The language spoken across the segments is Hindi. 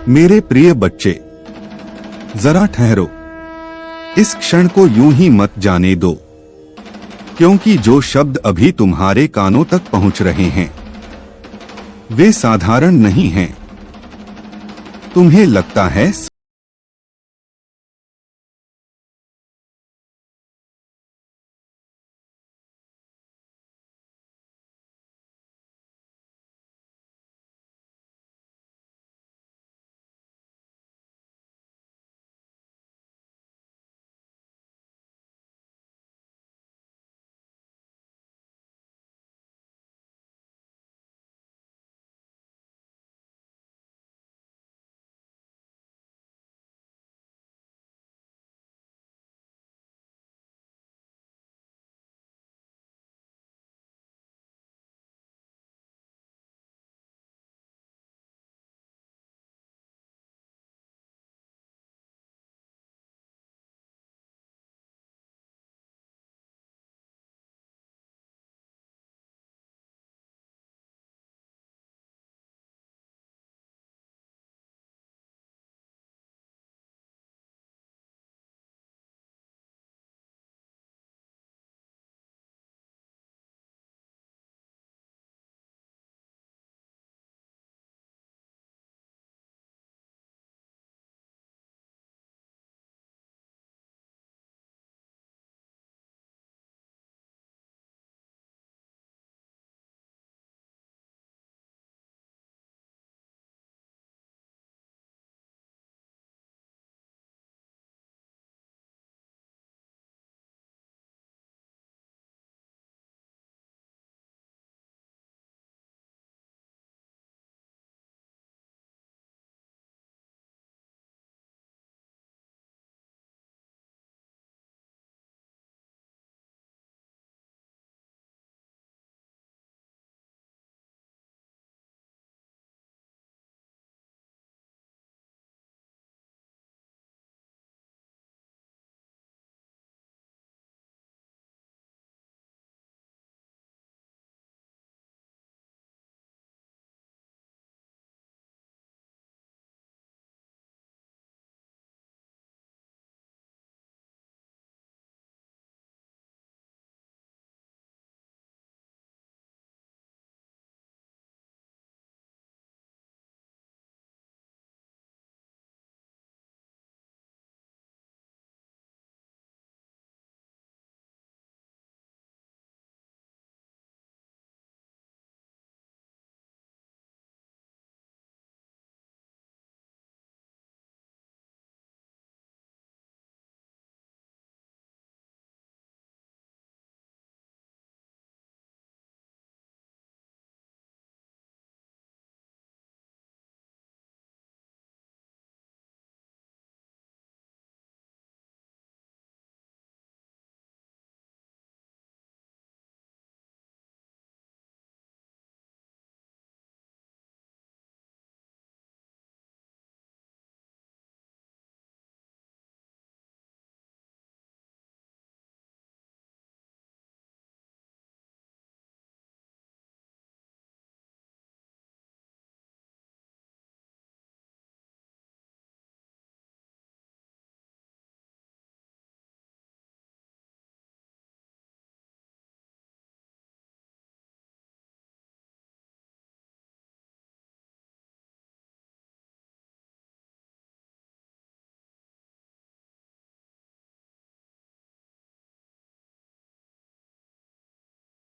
मेरे प्रिय बच्चे, जरा ठहरो। इस क्षण को यूं ही मत जाने दो, क्योंकि जो शब्द अभी तुम्हारे कानों तक पहुंच रहे हैं वे साधारण नहीं हैं। तुम्हें लगता है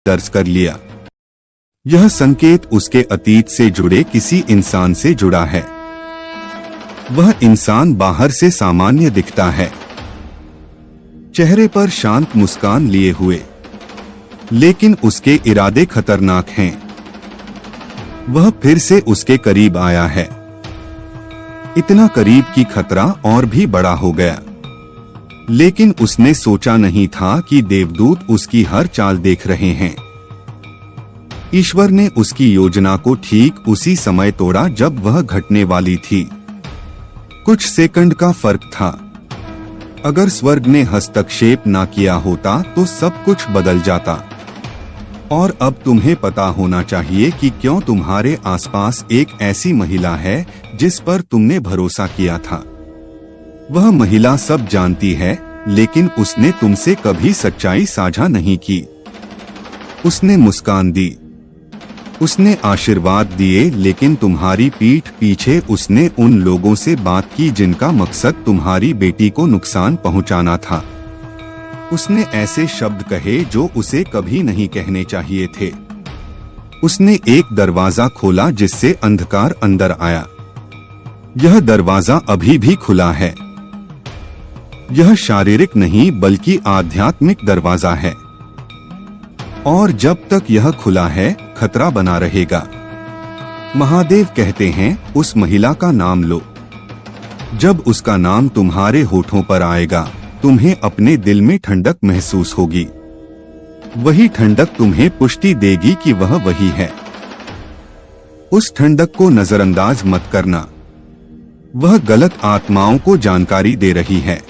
दर्ज कर लिया। यह संकेत उसके अतीत से जुड़े किसी इंसान से जुड़ा है। वह इंसान बाहर से सामान्य दिखता है, चेहरे पर शांत मुस्कान लिए हुए, लेकिन उसके इरादे खतरनाक हैं। वह फिर से उसके करीब आया है, इतना करीब कि खतरा और भी बड़ा हो गया। लेकिन उसने सोचा नहीं था कि देवदूत उसकी हर चाल देख रहे हैं। ईश्वर ने उसकी योजना को ठीक उसी समय तोड़ा जब वह घटने वाली थी। कुछ सेकंड का फर्क था। अगर स्वर्ग ने हस्तक्षेप ना किया होता तो सब कुछ बदल जाता। और अब तुम्हें पता होना चाहिए कि क्यों तुम्हारे आसपास एक ऐसी महिला है जिस पर तुमने भरोसा किया था। वह महिला सब जानती है, लेकिन उसने तुमसे कभी सच्चाई साझा नहीं की। उसने मुस्कान दी, उसने आशीर्वाद दिए, लेकिन तुम्हारी पीठ पीछे उसने उन लोगों से बात की जिनका मकसद तुम्हारी बेटी को नुकसान पहुंचाना था। उसने ऐसे शब्द कहे जो उसे कभी नहीं कहने चाहिए थे। उसने एक दरवाजा खोला जिससे अंधकार अंदर आया। यह दरवाजा अभी भी खुला है। यह शारीरिक नहीं बल्कि आध्यात्मिक दरवाजा है, और जब तक यह खुला है खतरा बना रहेगा। महादेव कहते हैं, उस महिला का नाम लो। जब उसका नाम तुम्हारे होठों पर आएगा, तुम्हें अपने दिल में ठंडक महसूस होगी। वही ठंडक तुम्हें पुष्टि देगी कि वह वही है। उस ठंडक को नजरअंदाज मत करना। वह गलत आत्माओं को जानकारी दे रही है।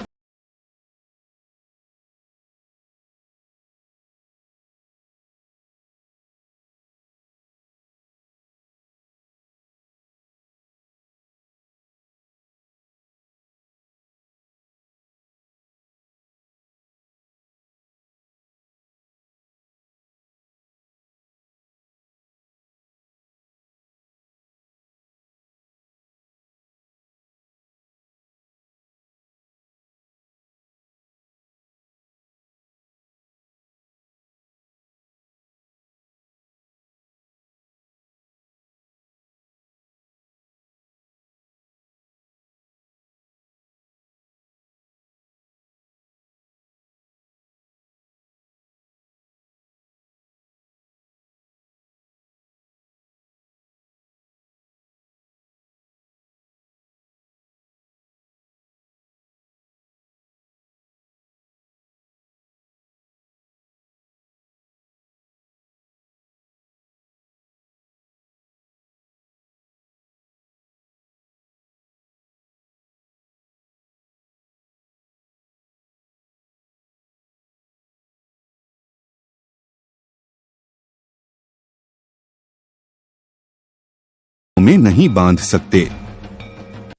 में नहीं बांध सकते।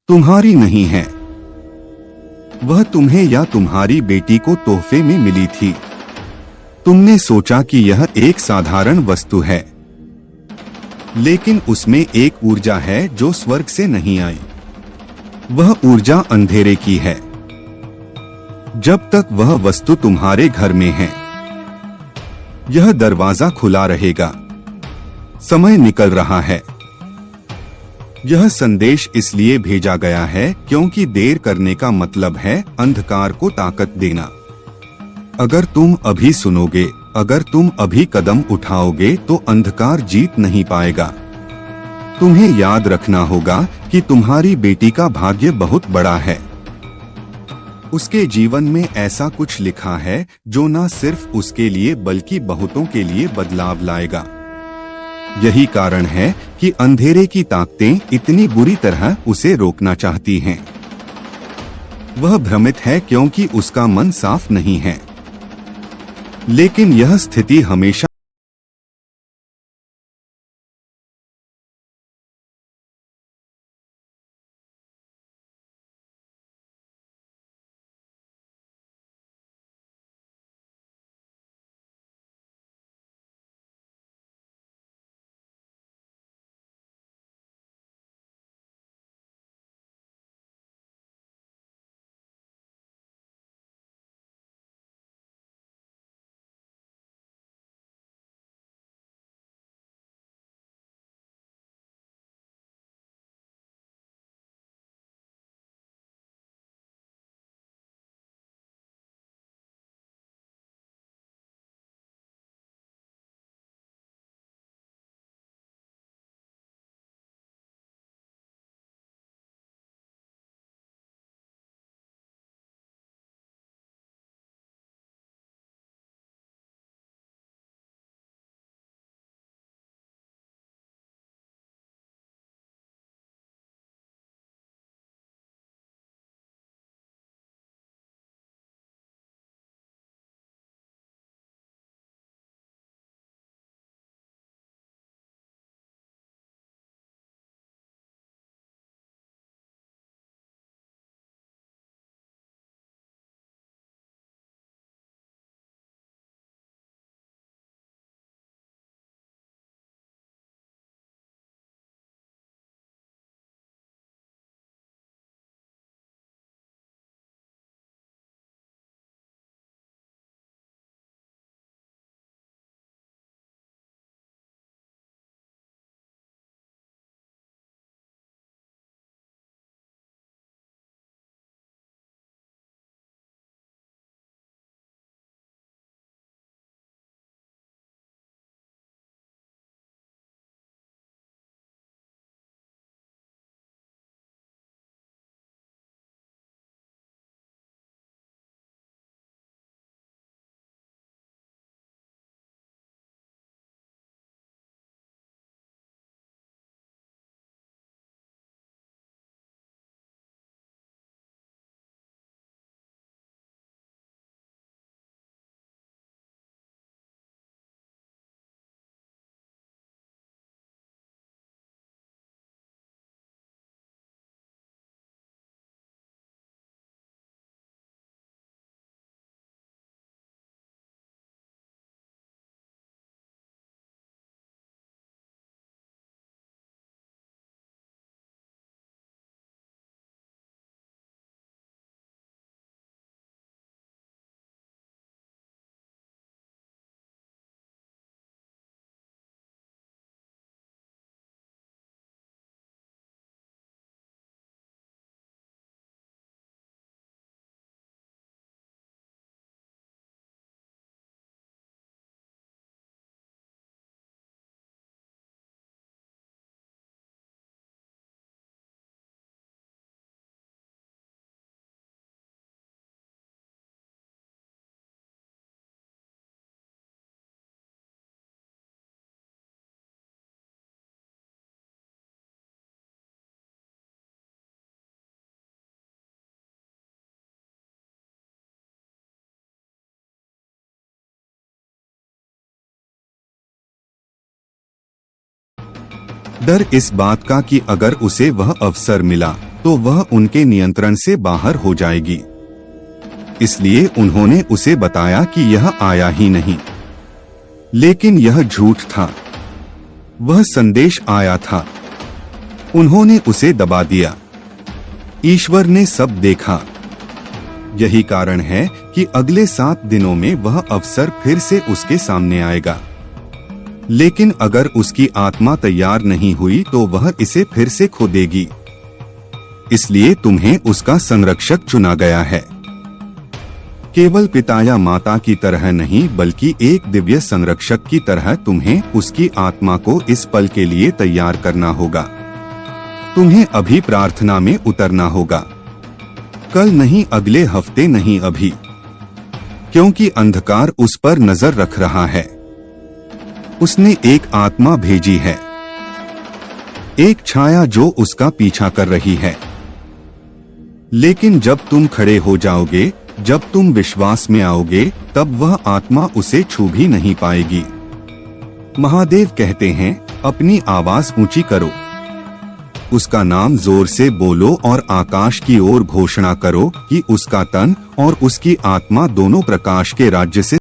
तुम्हारी नहीं है। वह तुम्हें या तुम्हारी बेटी को तोहफे में मिली थी। तुमने सोचा कि यह एक साधारण वस्तु है, लेकिन उसमें एक ऊर्जा है जो स्वर्ग से नहीं आई। वह ऊर्जा अंधेरे की है। जब तक वह वस्तु तुम्हारे घर में है, यह दरवाजा खुला रहेगा। समय निकल रहा है। यह संदेश इसलिए भेजा गया है क्योंकि देर करने का मतलब है अंधकार को ताकत देना। अगर तुम अभी सुनोगे, अगर तुम अभी कदम उठाओगे, तो अंधकार जीत नहीं पाएगा। तुम्हें याद रखना होगा कि तुम्हारी बेटी का भाग्य बहुत बड़ा है। उसके जीवन में ऐसा कुछ लिखा है जो न सिर्फ उसके लिए बल्कि बहुतों के लिए बदलाव लाएगा। यही कारण है कि अंधेरे की ताकतें इतनी बुरी तरह उसे रोकना चाहती हैं। वह भ्रमित है क्योंकि उसका मन साफ नहीं है, लेकिन यह स्थिति हमेशा डर इस बात का कि अगर उसे वह अवसर मिला तो वह उनके नियंत्रण से बाहर हो जाएगी। इसलिए उन्होंने उसे बताया कि यह आया ही नहीं। लेकिन यह झूठ था। वह संदेश आया था। उन्होंने उसे दबा दिया। ईश्वर ने सब देखा। यही कारण है कि अगले 7 दिनों में वह अवसर फिर से उसके सामने आएगा। लेकिन अगर उसकी आत्मा तैयार नहीं हुई तो वह इसे फिर से खो देगी। इसलिए तुम्हें उसका संरक्षक चुना गया है। केवल पिता या माता की तरह नहीं बल्कि एक दिव्य संरक्षक की तरह तुम्हें उसकी आत्मा को इस पल के लिए तैयार करना होगा। तुम्हें अभी प्रार्थना में उतरना होगा। कल नहीं, अगले हफ्ते नहीं, अभी। क्योंकि अंधकार उस पर नजर रख रहा है। उसने एक आत्मा भेजी है, एक छाया जो उसका पीछा कर रही है। लेकिन जब तुम खड़े हो जाओगे, जब तुम विश्वास में आओगे, तब वह आत्मा उसे छू भी नहीं पाएगी। महादेव कहते हैं, अपनी आवाज ऊंची करो, उसका नाम जोर से बोलो और आकाश की ओर घोषणा करो कि उसका तन और उसकी आत्मा दोनों प्रकाश के राज्य से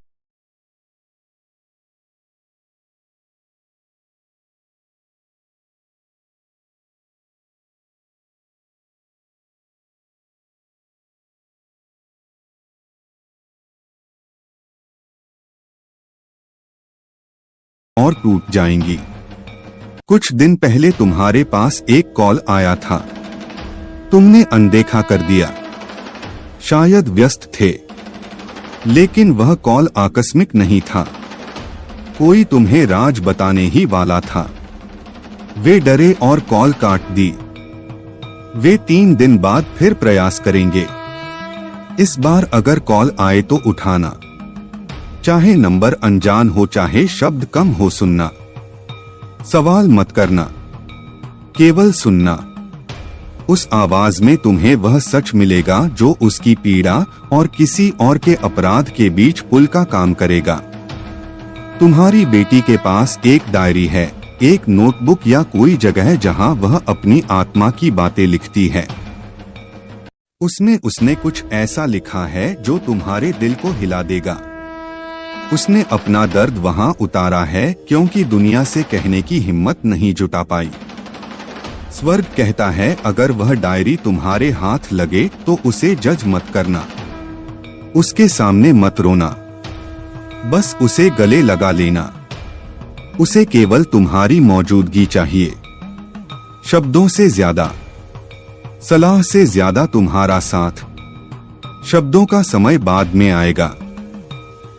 और टूट जाएंगी। कुछ दिन पहले तुम्हारे पास एक कॉल आया था। तुमने अनदेखा कर दिया। शायद व्यस्त थे। लेकिन वह कॉल आकस्मिक नहीं था। कोई तुम्हें राज बताने ही वाला था। वे डरे और कॉल काट दी। वे 3 दिन बाद फिर प्रयास करेंगे। इस बार अगर कॉल आए तो उठाना। चाहे नंबर अनजान हो, चाहे शब्द कम हो, सुनना। सवाल मत करना, केवल सुनना। उस आवाज में तुम्हें वह सच मिलेगा जो उसकी पीड़ा और किसी और के अपराध के बीच पुल का काम करेगा। तुम्हारी बेटी के पास एक डायरी है, एक नोटबुक या कोई जगह जहां वह अपनी आत्मा की बातें लिखती है। उसमें उसने कुछ ऐसा लिखा है जो तुम्हारे दिल को हिला देगा। उसने अपना दर्द वहां उतारा है क्योंकि दुनिया से कहने की हिम्मत नहीं जुटा पाई। स्वर्ग कहता है, अगर वह डायरी तुम्हारे हाथ लगे तो उसे जज मत करना, उसके सामने मत रोना, बस उसे गले लगा लेना। उसे केवल तुम्हारी मौजूदगी चाहिए। शब्दों से ज्यादा, सलाह से ज्यादा तुम्हारा साथ। शब्दों का समय बाद में आएगा।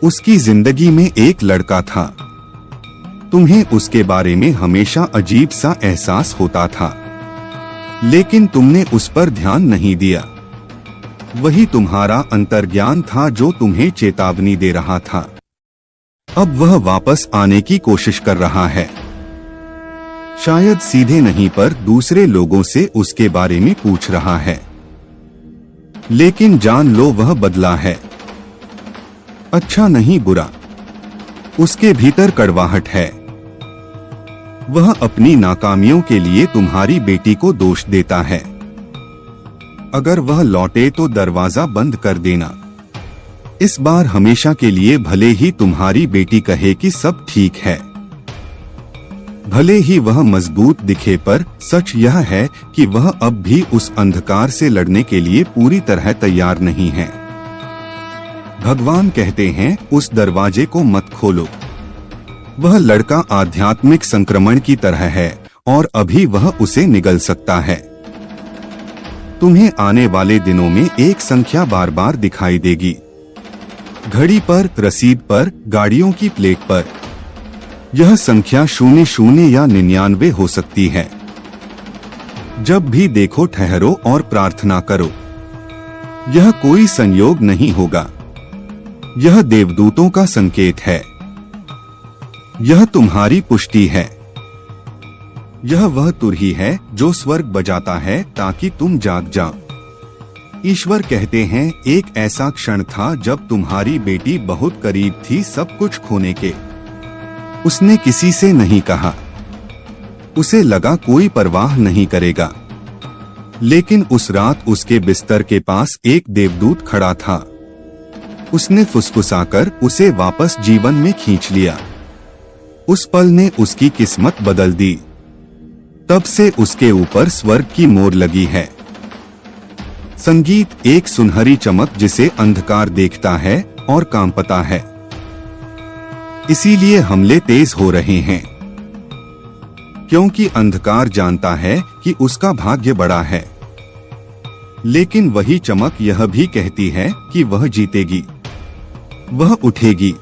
उसकी जिंदगी में एक लड़का था। तुम्हें उसके बारे में हमेशा अजीब सा एहसास होता था, लेकिन तुमने उस पर ध्यान नहीं दिया। वही तुम्हारा अंतर्ज्ञान था जो तुम्हें चेतावनी दे रहा था। अब वह वापस आने की कोशिश कर रहा है। शायद सीधे नहीं पर दूसरे लोगों से उसके बारे में पूछ रहा है। लेकिन जान लो, वह बदला है। अच्छा नहीं, बुरा। उसके भीतर कड़वाहट है। वह अपनी नाकामियों के लिए तुम्हारी बेटी को दोष देता है। अगर वह लौटे तो दरवाजा बंद कर देना। इस बार हमेशा के लिए, भले ही तुम्हारी बेटी कहे कि सब ठीक है, भले ही वह मजबूत दिखे, पर सच यह है कि वह अब भी उस अंधकार से लड़ने के लिए पूरी तरह तैयार नहीं है। भगवान कहते हैं, उस दरवाजे को मत खोलो। वह लड़का आध्यात्मिक संक्रमण की तरह है और अभी वह उसे निगल सकता है। तुम्हें आने वाले दिनों में एक संख्या बार बार दिखाई देगी। घड़ी पर, रसीद पर, गाड़ियों की प्लेट पर। यह संख्या 00 या 99 हो सकती है। जब भी देखो ठहरो और प्रार्थना करो। यह कोई संयोग नहीं होगा। यह देवदूतों का संकेत है। यह तुम्हारी पुष्टि है। यह वह तुरही है जो स्वर्ग बजाता है ताकि तुम जाग जाओ। ईश्वर कहते हैं, एक ऐसा क्षण था जब तुम्हारी बेटी बहुत करीब थी सब कुछ खोने के। उसने किसी से नहीं कहा। उसे लगा कोई परवाह नहीं करेगा, लेकिन उस रात उसके बिस्तर के पास एक देवदूत खड़ा था। उसने फुसफुसाकर उसे वापस जीवन में खींच लिया। उस पल ने उसकी किस्मत बदल दी। तब से उसके ऊपर स्वर्ग की मोहर लगी है। संगीत एक सुनहरी चमक जिसे अंधकार देखता है और कांपता है। इसीलिए हमले तेज हो रहे हैं, क्योंकि अंधकार जानता है कि उसका भाग्य बड़ा है। लेकिन वही चमक यह भी कहती है कि वह जीतेगी, वह उठेगी।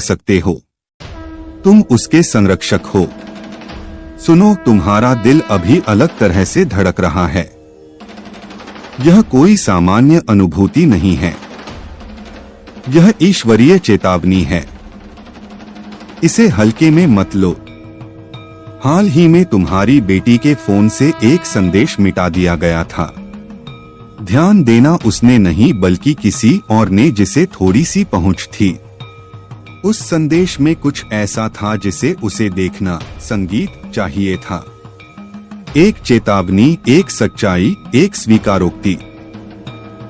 सकते हो। तुम उसके संरक्षक हो। सुनो, तुम्हारा दिल अभी अलग तरह से धड़क रहा है। यह कोई सामान्य अनुभूति नहीं है, यह ईश्वरीय चेतावनी है। इसे हल्के में मत लो। हाल ही में तुम्हारी बेटी के फोन से एक संदेश मिटा दिया गया था। ध्यान देना, उसने नहीं बल्कि किसी और ने, जिसे थोड़ी सी पहुंच थी। उस संदेश में कुछ ऐसा था जिसे उसे देखना, संगीत, चाहिए था। एक चेतावनी, एक सच्चाई, एक स्वीकारोक्ति।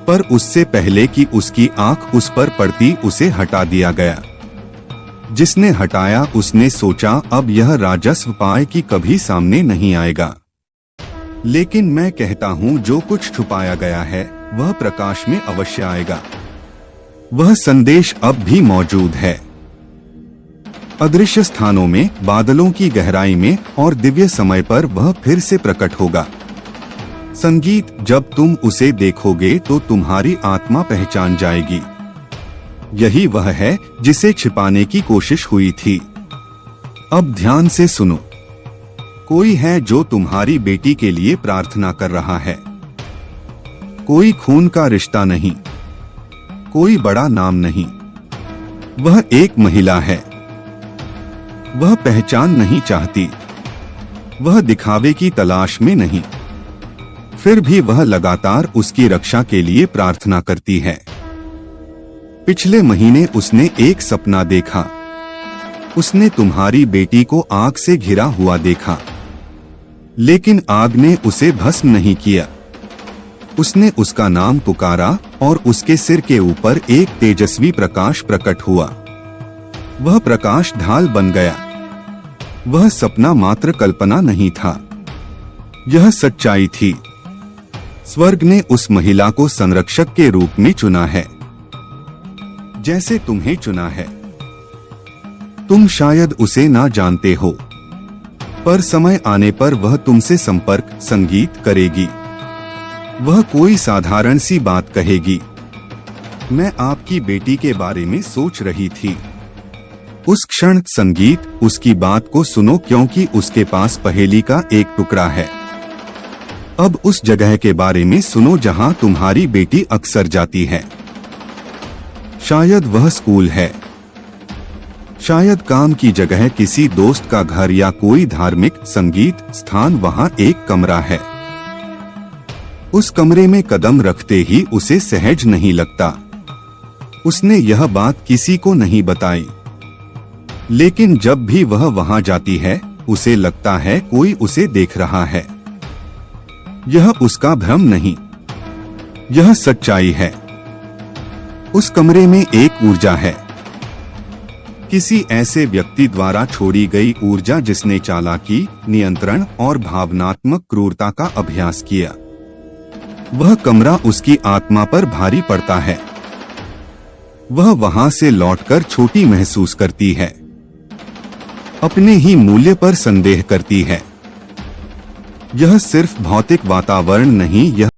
पर उससे पहले कि उसकी आंख उस पर पड़ती, उसे हटा दिया गया। जिसने हटाया उसने सोचा अब यह राजस्व पाए कि कभी सामने नहीं आएगा। लेकिन मैं कहता हूँ, जो कुछ छुपाया गया है वह प्रकाश में अवश्य आएगा। वह संदेश अब भी मौजूद है, अदृश्य स्थानों में, बादलों की गहराई में, और दिव्य समय पर वह फिर से प्रकट होगा। संगीत, जब तुम उसे देखोगे तो तुम्हारी आत्मा पहचान जाएगी। यही वह है जिसे छिपाने की कोशिश हुई थी। अब ध्यान से सुनो। कोई है जो तुम्हारी बेटी के लिए प्रार्थना कर रहा है। कोई खून का रिश्ता नहीं, कोई बड़ा नाम नहीं। वह एक महिला है। वह पहचान नहीं चाहती, वह दिखावे की तलाश में नहीं। फिर भी वह लगातार उसकी रक्षा के लिए प्रार्थना करती है। पिछले महीने उसने एक सपना देखा। उसने तुम्हारी बेटी को आग से घिरा हुआ देखा, लेकिन आग ने उसे भस्म नहीं किया। उसने उसका नाम पुकारा और उसके सिर के ऊपर एक तेजस्वी प्रकाश प्रकट हुआ। वह प्रकाश ढाल बन गया। वह सपना मात्र कल्पना नहीं था, यह सच्चाई थी। स्वर्ग ने उस महिला को संरक्षक के रूप में चुना है, जैसे तुम्हें चुना है। तुम शायद उसे ना जानते हो, पर समय आने पर वह तुमसे संपर्क, संगीत करेगी। वह कोई साधारण सी बात कहेगी, मैं आपकी बेटी के बारे में सोच रही थी। उस क्षण, संगीत, उसकी बात को सुनो, क्योंकि उसके पास पहेली का एक टुकड़ा है। अब उस जगह के बारे में सुनो जहां तुम्हारी बेटी अक्सर जाती है। शायद वह स्कूल है, शायद काम की जगह, किसी दोस्त का घर, या कोई धार्मिक, संगीत स्थान। वहां एक कमरा है। उस कमरे में कदम रखते ही उसे सहज नहीं लगता। उसने यह बात किसी को नहीं बताई, लेकिन जब भी वह वहां जाती है उसे लगता है कोई उसे देख रहा है। यह उसका भ्रम नहीं, यह सच्चाई है। उस कमरे में एक ऊर्जा है, किसी ऐसे व्यक्ति द्वारा छोड़ी गई ऊर्जा जिसने चालाकी, नियंत्रण और भावनात्मक क्रूरता का अभ्यास किया। वह कमरा उसकी आत्मा पर भारी पड़ता है। वह वहां से लौटकर छोटी महसूस करती है, अपने ही मूल्य पर संदेह करती है। यह सिर्फ भौतिक वातावरण नहीं, यह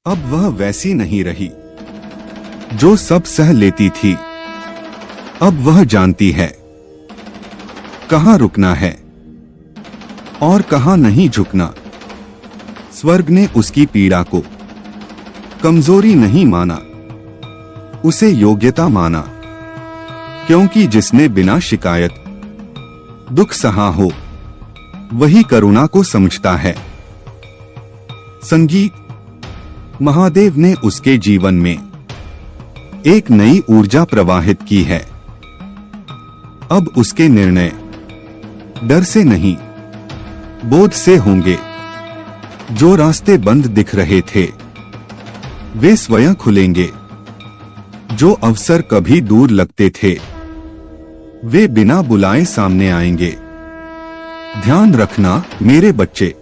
अब वह वैसी नहीं रही जो सब सह लेती थी। अब वह जानती है कहाँ रुकना है और कहाँ नहीं झुकना। स्वर्ग ने उसकी पीड़ा को कमजोरी नहीं माना, उसे योग्यता माना, क्योंकि जिसने बिना शिकायत दुख सहा हो वही करुणा को समझता है। संगीत महादेव ने उसके जीवन में एक नई ऊर्जा प्रवाहित की है। अब उसके निर्णय डर से नहीं, बोध से होंगे। जो रास्ते बंद दिख रहे थे वे स्वयं खुलेंगे। जो अवसर कभी दूर लगते थे वे बिना बुलाए सामने आएंगे। ध्यान रखना मेरे बच्चे,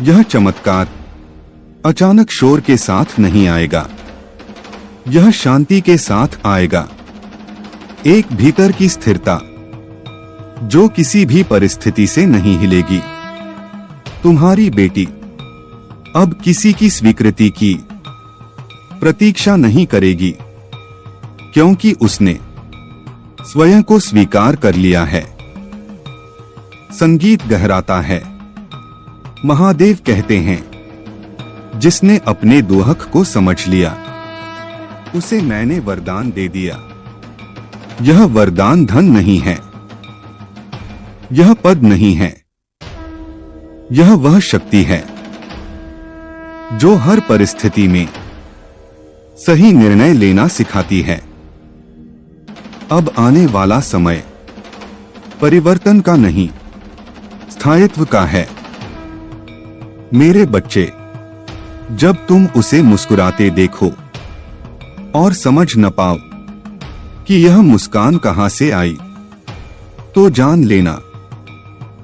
यह चमत्कार अचानक शोर के साथ नहीं आएगा, यह शांति के साथ आएगा। एक भीतर की स्थिरता जो किसी भी परिस्थिति से नहीं हिलेगी। तुम्हारी बेटी अब किसी की स्वीकृति की प्रतीक्षा नहीं करेगी, क्योंकि उसने स्वयं को स्वीकार कर लिया है। संगीत गहराता है। महादेव कहते हैं, जिसने अपने दुख को समझ लिया उसे मैंने वरदान दे दिया। यह वरदान धन नहीं है, यह पद नहीं है, यह वह शक्ति है जो हर परिस्थिति में सही निर्णय लेना सिखाती है। अब आने वाला समय परिवर्तन का नहीं, स्थायित्व का है। मेरे बच्चे, जब तुम उसे मुस्कुराते देखो और समझ न पाओ कि यह मुस्कान कहां से आई, तो जान लेना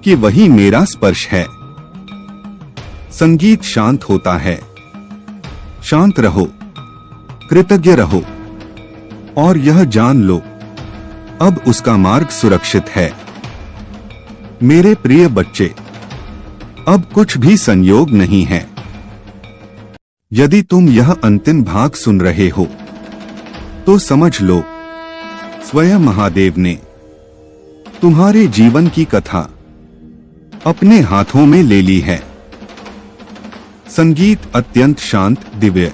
कि वही मेरा स्पर्श है। संगीत शांत होता है। शांत रहो, कृतज्ञ रहो और यह जान लो, अब उसका मार्ग सुरक्षित है। मेरे प्रिय बच्चे, अब कुछ भी संयोग नहीं है। यदि तुम यह अंतिम भाग सुन रहे हो तो समझ लो, स्वयं महादेव ने तुम्हारे जीवन की कथा अपने हाथों में ले ली है। संगीत अत्यंत शांत, दिव्य।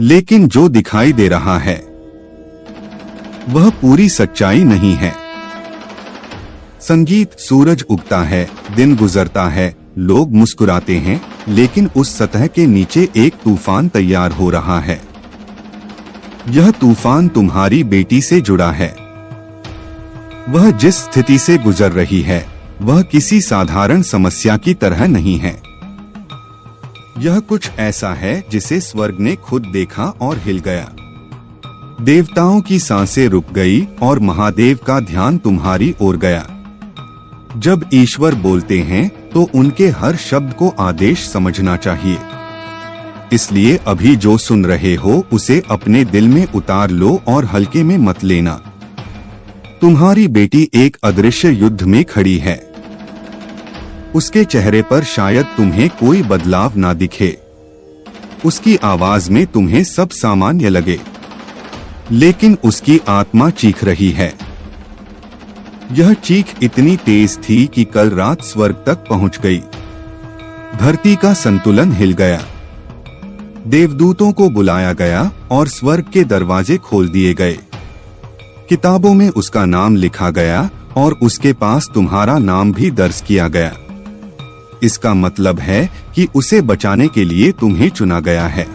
लेकिन जो दिखाई दे रहा है वह पूरी सच्चाई नहीं है। संगीत, सूरज उगता है, दिन गुजरता है, लोग मुस्कुराते हैं, लेकिन उस सतह के नीचे एक तूफान तैयार हो रहा है। यह तूफान तुम्हारी बेटी से जुड़ा है। वह जिस स्थिति से गुजर रही है वह किसी साधारण समस्या की तरह नहीं है। यह कुछ ऐसा है जिसे स्वर्ग ने खुद देखा और हिल गया। देवताओं की सांसें रुक गई और महादेव का ध्यान तुम्हारी ओर गया। जब ईश्वर बोलते हैं तो उनके हर शब्द को आदेश समझना चाहिए। इसलिए अभी जो सुन रहे हो उसे अपने दिल में उतार लो और हल्के में मत लेना। तुम्हारी बेटी एक अदृश्य युद्ध में खड़ी है। उसके चेहरे पर शायद तुम्हें कोई बदलाव ना दिखे। उसकी आवाज में तुम्हें सब सामान्य लगे, लेकिन उसकी आत्मा चीख रही है। यह चीख इतनी तेज थी कि कल रात स्वर्ग तक पहुंच गई। धरती का संतुलन हिल गया। देवदूतों को बुलाया गया और स्वर्ग के दरवाजे खोल दिए गए। किताबों में उसका नाम लिखा गया और उसके पास तुम्हारा नाम भी दर्ज किया गया। इसका मतलब है कि उसे बचाने के लिए तुम्हें चुना गया है।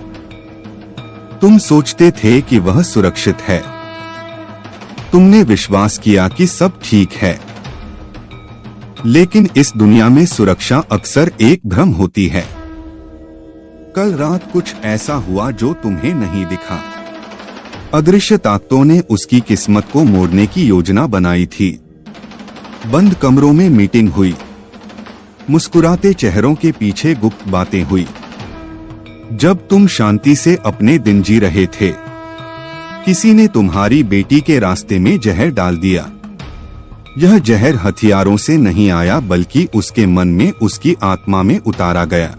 तुम सोचते थे कि वह सुरक्षित है। तुमने विश्वास किया कि सब ठीक है, लेकिन इस दुनिया में सुरक्षा अक्सर एक भ्रम होती है। कल रात कुछ ऐसा हुआ जो तुम्हें नहीं दिखा। अदृश्य ताकतों ने उसकी किस्मत को मोड़ने की योजना बनाई थी। बंद कमरों में मीटिंग हुई। मुस्कुराते चेहरों के पीछे गुप्त बातें हुई। जब तुम शांति से अपने दिन जी रहे थे, किसी ने तुम्हारी बेटी के रास्ते में जहर डाल दिया। यह जहर हथियारों से नहीं आया, बल्कि उसके मन में, उसकी आत्मा में उतारा गया।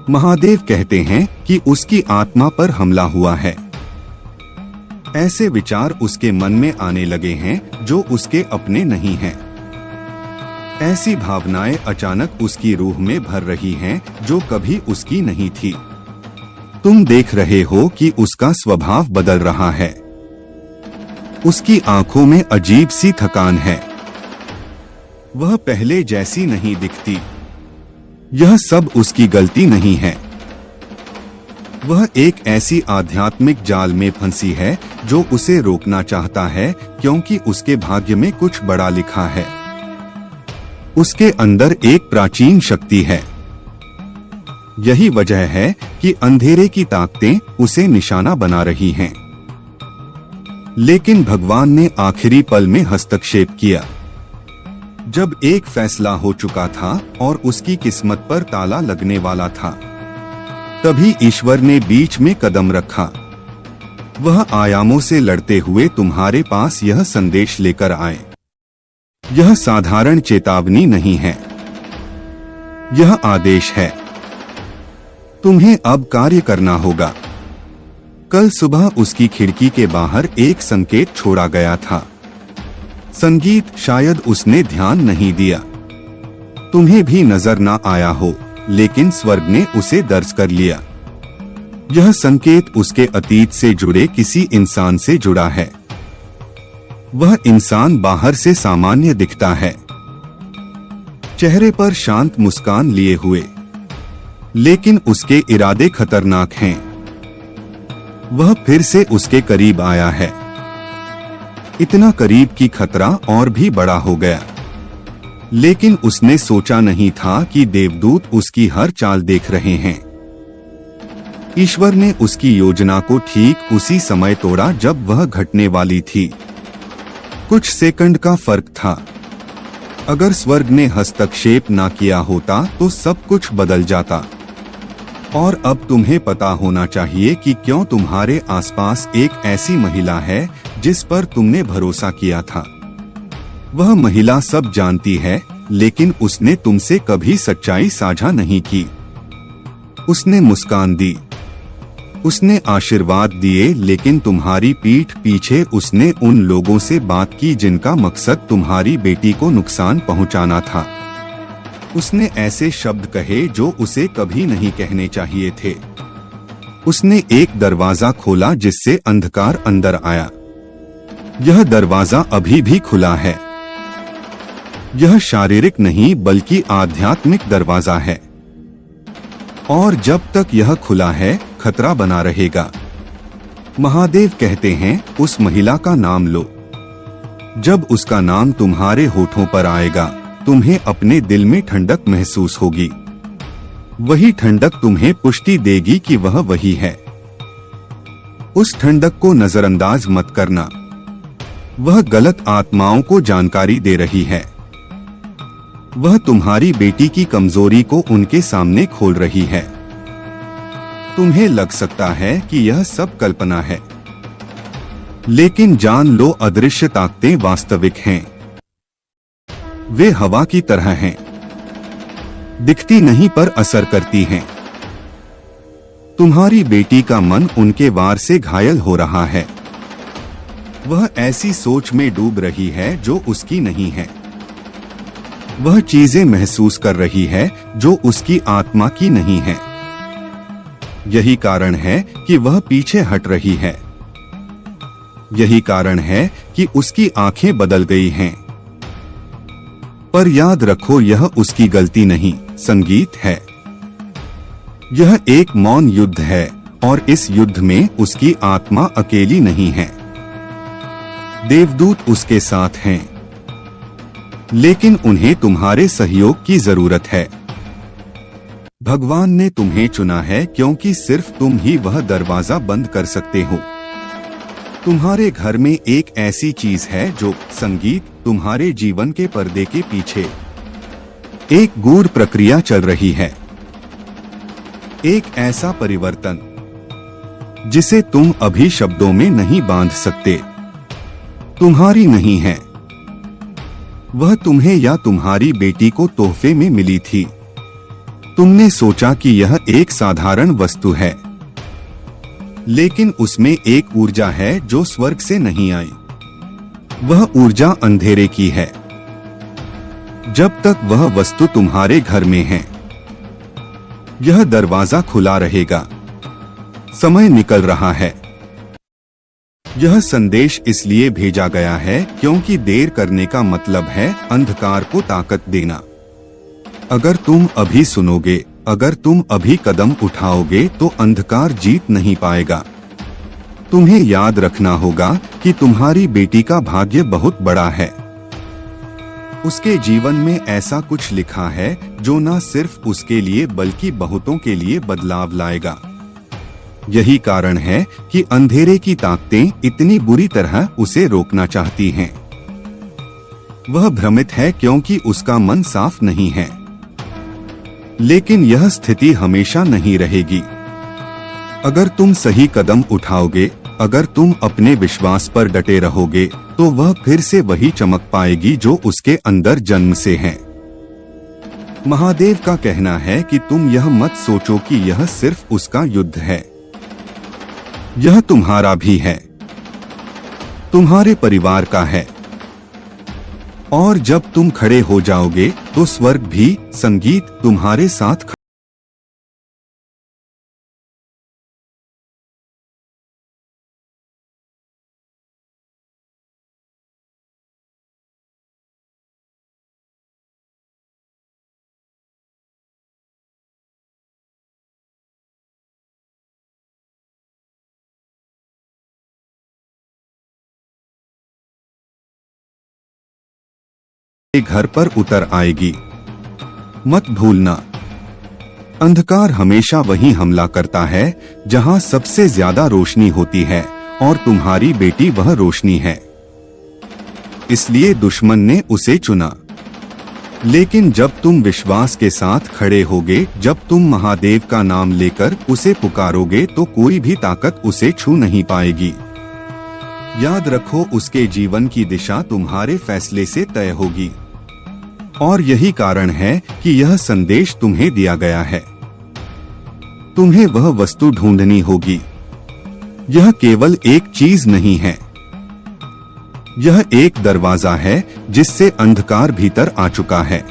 महादेव कहते हैं कि उसकी आत्मा पर हमला हुआ है। ऐसे विचार उसके मन में आने लगे हैं जो उसके अपने नहीं हैं। ऐसी भावनाएं अचानक उसकी रूह में भर रही हैं जो कभी उसकी नहीं थी। तुम देख रहे हो कि उसका स्वभाव बदल रहा है। उसकी आंखों में अजीब सी थकान है। वह पहले जैसी नहीं दिखती। यह सब उसकी गलती नहीं है। वह एक ऐसी आध्यात्मिक जाल में फंसी है जो उसे रोकना चाहता है, क्योंकि उसके भाग्य में कुछ बड़ा लिखा है। उसके अंदर एक प्राचीन शक्ति है। यही वजह है कि अंधेरे की ताकतें उसे निशाना बना रही हैं। लेकिन भगवान ने आखिरी पल में हस्तक्षेप किया। जब एक फैसला हो चुका था और उसकी किस्मत पर ताला लगने वाला था, तभी ईश्वर ने बीच में कदम रखा। वह आयामों से लड़ते हुए तुम्हारे पास यह संदेश लेकर आए। यह साधारण चेतावनी नहीं है, यह आदेश है। तुम्हें अब कार्य करना होगा। कल सुबह उसकी खिड़की के बाहर एक संकेत छोड़ा गया था। संगीत, शायद उसने ध्यान नहीं दिया। तुम्हें भी नजर ना आया हो, लेकिन स्वर्ग ने उसे दर्ज कर लिया। यह संकेत उसके अतीत से जुड़े किसी इंसान से जुड़ा है। वह इंसान बाहर से सामान्य दिखता है, चेहरे पर शांत मुस्कान लिए हुए, लेकिन उसके इरादे खतरनाक हैं। वह फिर से उसके करीब आया है, इतना करीब कि खतरा और भी बड़ा हो गया। लेकिन उसने सोचा नहीं था कि देवदूत उसकी हर चाल देख रहे हैं। ईश्वर ने उसकी योजना को ठीक उसी समय तोड़ा जब वह घटने वाली थी। कुछ सेकंड का फर्क था। अगर स्वर्ग ने हस्तक्षेप ना किया होता तो सब कुछ बदल जाता। और अब तुम्हें पता होना चाहिए कि क्यों तुम्हारे आसपास एक ऐसी महिला है जिस पर तुमने भरोसा किया था। वह महिला सब जानती है, लेकिन उसने तुमसे कभी सच्चाई साझा नहीं की। उसने मुस्कान दी, उसने आशीर्वाद दिए, लेकिन तुम्हारी पीठ पीछे उसने उन लोगों से बात की जिनका मकसद तुम्हारी बेटी को नुकसान पहुंचाना था। उसने ऐसे शब्द कहे जो उसे कभी नहीं कहने चाहिए थे। उसने एक दरवाजा खोला जिससे अंधकार अंदर आया। यह दरवाजा अभी भी खुला है। यह शारीरिक नहीं बल्कि आध्यात्मिक दरवाजा है, और जब तक यह खुला है खतरा बना रहेगा। महादेव कहते हैं, उस महिला का नाम लो। जब उसका नाम तुम्हारे होठों पर आएगा, तुम्हें अपने दिल में ठंडक महसूस होगी। वही ठंडक तुम्हें पुष्टि देगी कि वह वही है। उस ठंडक को नजरअंदाज मत करना। वह गलत आत्माओं को जानकारी दे रही है। वह तुम्हारी बेटी की कमजोरी को उनके सामने खोल रही है। तुम्हें लग सकता है कि यह सब कल्पना है, लेकिन जान लो अदृश्य ताकतें वास्तविक हैं। वे हवा की तरह हैं, दिखती नहीं पर असर करती हैं। तुम्हारी बेटी का मन उनके वार से घायल हो रहा है। वह ऐसी सोच में डूब रही है जो उसकी नहीं है। वह चीजें महसूस कर रही है जो उसकी आत्मा की नहीं है। यही कारण है कि वह पीछे हट रही है। यही कारण है कि उसकी आंखें बदल गई हैं। पर याद रखो, यह उसकी गलती नहीं, संगीत है। यह एक मौन युद्ध है, और इस युद्ध में उसकी आत्मा अकेली नहीं है। देवदूत उसके साथ हैं, लेकिन उन्हें तुम्हारे सहयोग की जरूरत है। भगवान ने तुम्हें चुना है क्योंकि सिर्फ तुम ही वह दरवाजा बंद कर सकते हो। तुम्हारे घर में एक ऐसी चीज है जो संगीत, तुम्हारे जीवन के पर्दे के पीछे एक गूढ़ प्रक्रिया चल रही है। एक ऐसा परिवर्तन जिसे तुम अभी शब्दों में नहीं बांध सकते, तुम्हारी नहीं है। वह तुम्हें या तुम्हारी बेटी को तोहफे में मिली थी। तुमने सोचा कि यह एक साधारण वस्तु है, लेकिन उसमें एक ऊर्जा है जो स्वर्ग से नहीं आई। वह ऊर्जा अंधेरे की है। जब तक वह वस्तु तुम्हारे घर में है, यह दरवाजा खुला रहेगा। समय निकल रहा है। यह संदेश इसलिए भेजा गया है क्योंकि देर करने का मतलब है अंधकार को ताकत देना। अगर तुम अभी सुनोगे, अगर तुम अभी कदम उठाओगे तो अंधकार जीत नहीं पाएगा। तुम्हें याद रखना होगा कि तुम्हारी बेटी का भाग्य बहुत बड़ा है। उसके जीवन में ऐसा कुछ लिखा है जो न सिर्फ उसके लिए बल्कि बहुतों के लिए बदलाव लाएगा। यही कारण है कि अंधेरे की ताकतें इतनी बुरी तरह उसे रोकना चाहती हैं। वह भ्रमित है क्योंकि उसका मन साफ नहीं है। लेकिन यह स्थिति हमेशा नहीं रहेगी। अगर तुम सही कदम उठाओगे, अगर तुम अपने विश्वास पर डटे रहोगे, तो वह फिर से वही चमक पाएगी जो उसके अंदर जन्म से है। महादेव का कहना है कि तुम यह मत सोचो कि यह सिर्फ उसका युद्ध है। यह तुम्हारा भी है, तुम्हारे परिवार का है। और जब तुम खड़े हो जाओगे तो स्वर्ग भी, संगीत तुम्हारे साथ घर पर उतर आएगी। मत भूलना, अंधकार हमेशा वही हमला करता है जहां सबसे ज्यादा रोशनी होती है, और तुम्हारी बेटी वह रोशनी है। इसलिए दुश्मन ने उसे चुना। लेकिन जब तुम विश्वास के साथ खड़े होगे, जब तुम महादेव का नाम लेकर उसे पुकारोगे, तो कोई भी ताकत उसे छू नहीं पाएगी। याद रखो, उसके जीवन की दिशा तुम्हारे फैसले से तय होगी। और यही कारण है कि यह संदेश तुम्हें दिया गया है। तुम्हें वह वस्तु ढूंढनी होगी। यह केवल एक चीज नहीं है, यह एक दरवाजा है जिससे अंधकार भीतर आ चुका है।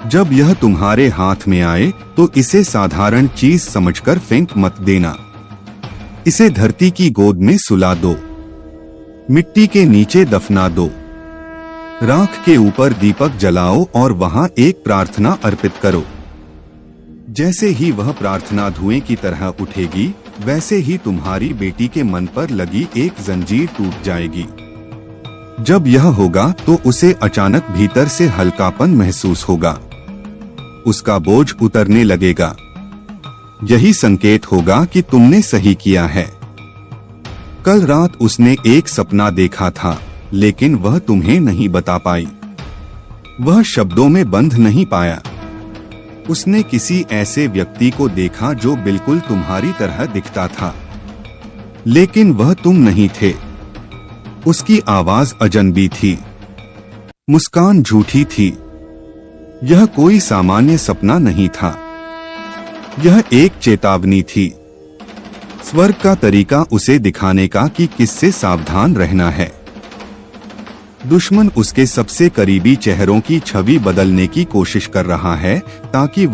जब यह तुम्हारे हाथ में आए तो इसे साधारण चीज समझकर फेंक मत देना। इसे धरती की गोद में सुला दो, मिट्टी के नीचे दफना दो, राख के ऊपर दीपक जलाओ और वहां एक प्रार्थना अर्पित करो। जैसे ही वह प्रार्थना धुएं की तरह उठेगी, वैसे ही तुम्हारी बेटी के मन पर लगी एक जंजीर टूट जाएगी। जब यह होगा तो उसे अचानक भीतर से हल्कापन महसूस होगा, उसका बोझ उतरने लगेगा। यही संकेत होगा कि तुमने सही किया है। कल रात उसने एक सपना देखा था, लेकिन वह तुम्हें नहीं बता पाई। वह शब्दों में बंध नहीं पाया। उसने किसी ऐसे व्यक्ति को देखा जो बिल्कुल तुम्हारी तरह दिखता था, लेकिन वह तुम नहीं थे। उसकी आवाज अजनबी थी, मुस्कान झूठी थी। यह कोई सामान्य सपना नहीं था, यह एक चेतावनी थी, स्वर्ग का तरीका उसे दिखाने का कि किससे सावधान रहना है। दुश्मन उसके सबसे करीबी चेहरों की छवि बदलने की कोशिश कर रहा है ताकि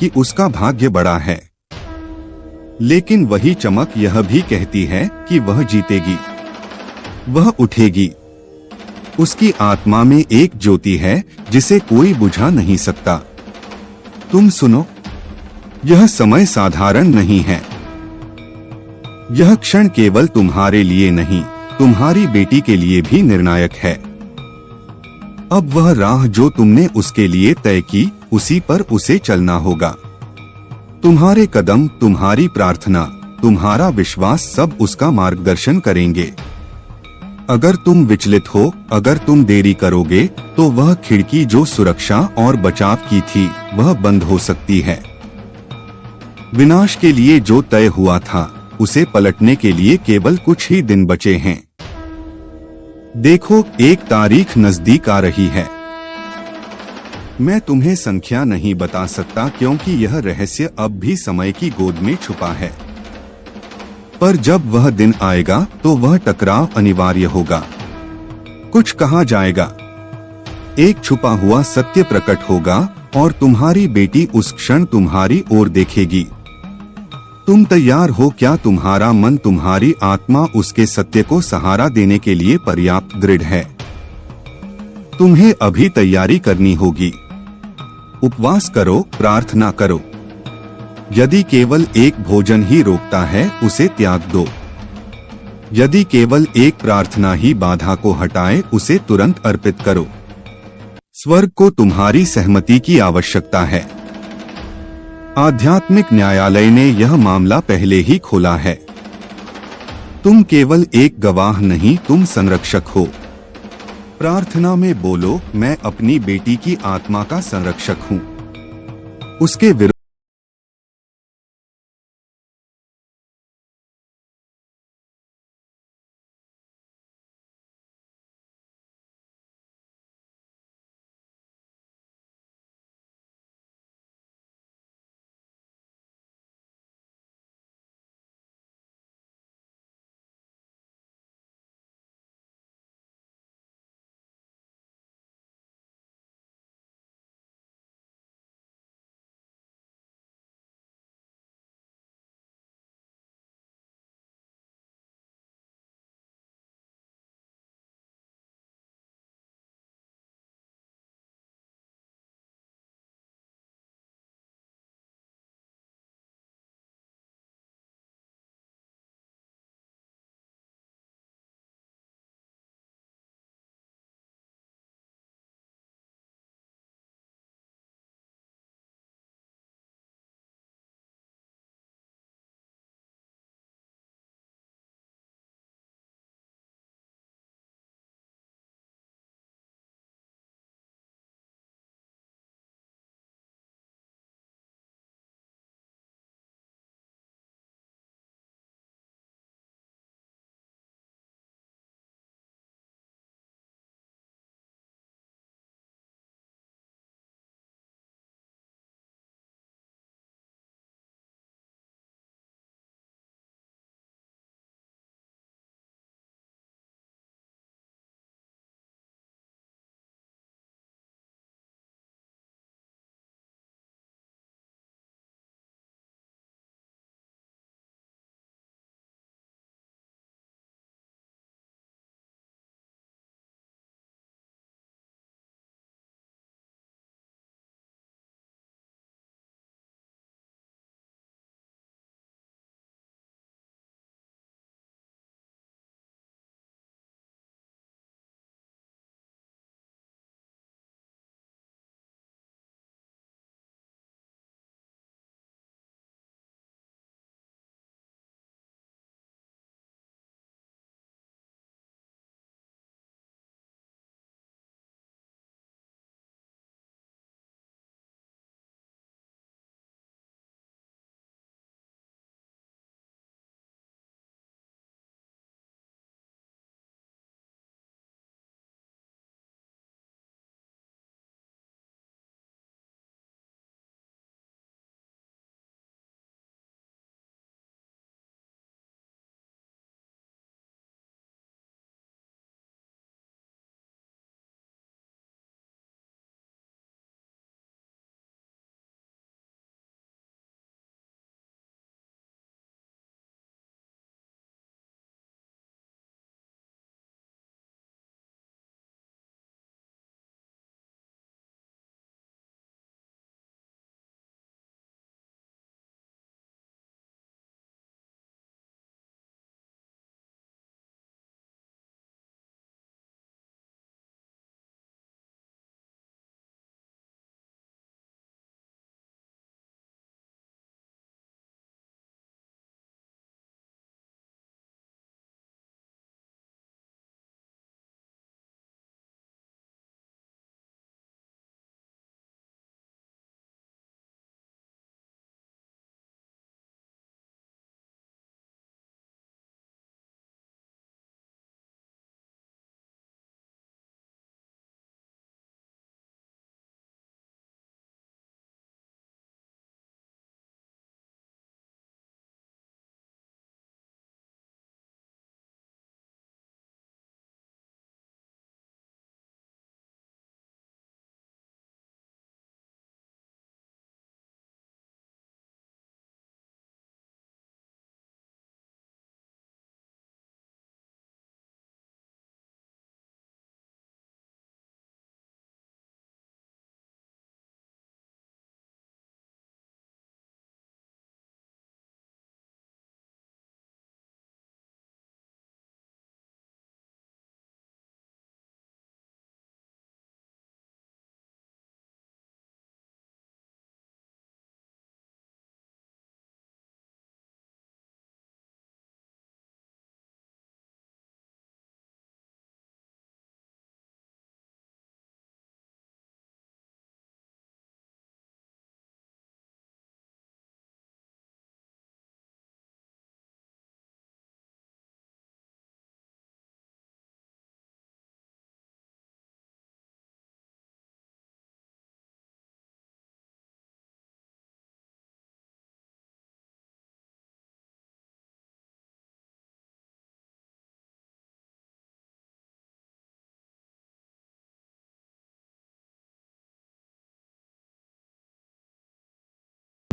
कि उसका भाग्य बड़ा है, लेकिन वही चमक यह भी कहती है कि वह जीतेगी, वह उठेगी। उसकी आत्मा में एक ज्योति है जिसे कोई बुझा नहीं सकता। तुम सुनो, यह समय साधारण नहीं है। यह क्षण केवल तुम्हारे लिए नहीं, तुम्हारी बेटी के लिए भी निर्णायक है। अब वह राह जो तुमने उसके लिए तय की, उसी पर उसे चलना होगा। तुम्हारे कदम, तुम्हारी प्रार्थना, तुम्हारा विश्वास सब उसका मार्गदर्शन करेंगे। अगर तुम विचलित हो, अगर तुम देरी करोगे, तो वह खिड़की जो सुरक्षा और बचाव की थी, वह बंद हो सकती है। विनाश के लिए जो तय हुआ था, उसे पलटने के लिए केवल कुछ ही दिन बचे हैं। देखो, एक तारीख नजदीक आ रही है। मैं तुम्हें संख्या नहीं बता सकता क्योंकि यह रहस्य अब भी समय की गोद में छुपा है। पर जब वह दिन आएगा तो वह टकराव अनिवार्य होगा। कुछ कहा जाएगा, एक छुपा हुआ सत्य प्रकट होगा और तुम्हारी बेटी उस क्षण तुम्हारी ओर देखेगी। तुम तैयार हो क्या? तुम्हारा मन, तुम्हारी आत्मा उसके सत्य को सहारा देने के लिए पर्याप्त दृढ़ है? तुम्हें अभी तैयारी करनी होगी। उपवास करो, प्रार्थना करो। यदि केवल एक भोजन ही रोकता है, उसे त्याग दो। यदि केवल एक प्रार्थना ही बाधा को हटाए, उसे तुरंत अर्पित करो। स्वर्ग को तुम्हारी सहमति की आवश्यकता है। आध्यात्मिक न्यायालय ने यह मामला पहले ही खोला है। तुम केवल एक गवाह नहीं, तुम संरक्षक हो। प्रार्थना में बोलो, मैं अपनी बेटी की आत्मा का संरक्षक हूँ। उसके विरुद्ध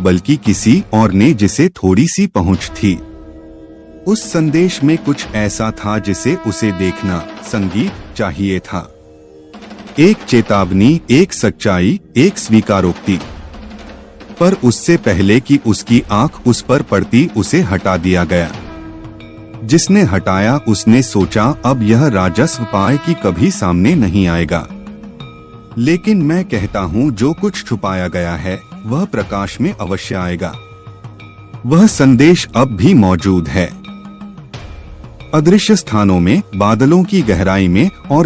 बल्कि किसी और ने जिसे थोड़ी सी पहुंच थी। उस संदेश में कुछ ऐसा था जिसे उसे देखना, संगीत चाहिए था। एक चेतावनी, एक सच्चाई, एक स्वीकारोक्ति। पर उससे पहले कि उसकी आंख उस पर पड़ती उसे हटा दिया गया। जिसने हटाया उसने सोचा अब यह राजस्व पाए कि कभी सामने नहीं आएगा। लेकिन मैं कहता हूँ जो कुछ छुपाया गया है वह प्रकाश में अवश्य आएगा। वह संदेश अब भी मौजूद है, अदृश्य स्थानों में, बादलों की गहराई में और